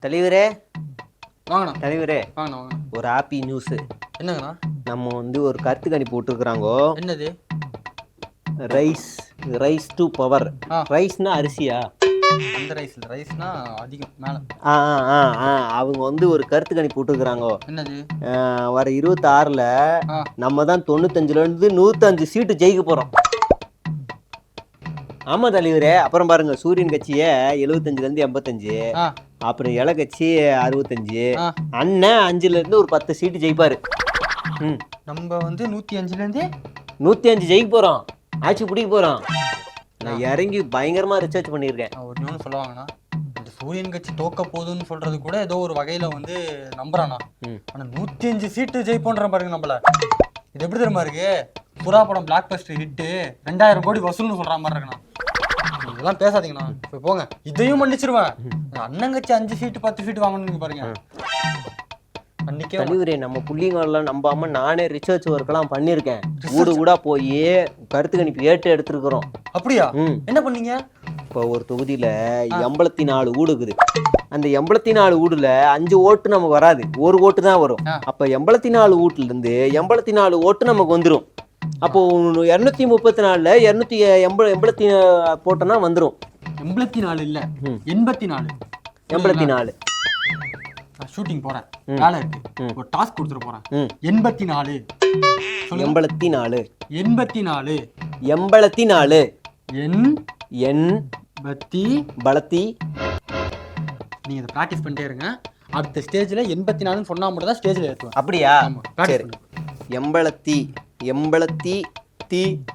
தலைவரே வாங்கண்ணா தலைவரே வாங்கண்ணா வாங்க. ஒரு ஹாப்பி நியூஸ். என்னங்கண்ணா? நம்ம ஒரு கருத்து கணிப்பு விட்டுருக்குறாங்கோ. என்னது? Rise to power. ஆ. ரைஸ்னா அரிசியா? அந்த ரைஸ்னா அதிகம் மேல. ஆ ஆ ஆ அவங்க ஒரு கருத்து கணிப்பு விட்டுருக்குறாங்கோ. என்னது? வர 26ல ஆ. நம்ம தான் 95ல இருந்து 105 சீட்டு ஜெயிக்க போறோம். ஆமா தலைவரே. அப்புறம் பாருங்க, சூரியன் கட்சியே 75ல இருந்து 85, ஆ. அப்புறம் இலை கட்சி 65, ஆ. அண்ணன் 5ல இருந்து ஒரு 10 சீட்டு ஜெயிப்பாரு. நம்ம 105ல இருந்து 105 ஜெயிக்க போறோம், ஆட்சி பிடிக்க போறோம். நான் இறங்கி பயங்கரமா ரிசர்ச் பண்ணியிருக்கேன். ஒரு நியூஸ் சொல்லுவாங்கண்ணா, இந்த சூரியன் கட்சி தோக்க போகுதுன்னு சொல்றது கூட ஏதோ ஒரு வகையில நம்புறானா. ஆனா 105 சீட்டு ஜெயிப்போன்ற பாருங்க நம்மள. இது எப்படி தெரியுமா இருக்கு? புறா படம் பிளாக் பஸ்டர் ஹிட் 2000 கோடி வசூல்னு சொல்ற மாதிரி இருக்குண்ணா. இதெல்லாம் பேசாதீங்கண்ணா, போய் போங்க. இதையும் மன்னிச்சிருவேன். அண்ணன் கட்சி 5 சீட்டு 10 சீட்டு வாங்கணும்னு பாருங்க. தலைவரே, நம்ம புள்ளிங்கெல்லாம் நம்பாம நானே ரிசர்ச் ஒர்க் எல்லாம் பண்ணிருக்கேன். ஊடு ஊடா போய் கருத்து கணிப்பு எடுத்துருக்கிறோம். அப்படியா? என்ன பண்ணீங்க? இப்போ ஒரு தொகுதியில 84 ஊடு இருக்குது. அந்த 84 ஊடுல 5 ஓட்டு நமக்கு வராது, ஒரு ஓட்டு தான் வரும். அப்ப 84 வீட்டுல இருந்து 84 ஓட்டு நமக்கு வந்துடும். அப்போ 234ல 280 போட்டோம்னா வந்துடும். 84 இல்ல, 84. 84. ஷூட்டிங் போறேன், வேலை இருக்கு, ஒரு டாஸ்க் கொடுத்துட்டு போறேன். 84 84 84 84 என் பலத்தி. நீங்க இதை பிராக்டிஸ் பண்ணிட்டே இருங்க. அடுத்த ஸ்டேஜ்ல 84 சொன்னா மட்டும் தான் ஸ்டேஜ்ல ஏத்துவேன். அப்படியா? சரி. எம்பளத்தி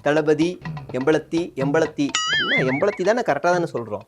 தளபதி எம்பளத்தி தானே, கரெக்டா தானே சொல்றோம்.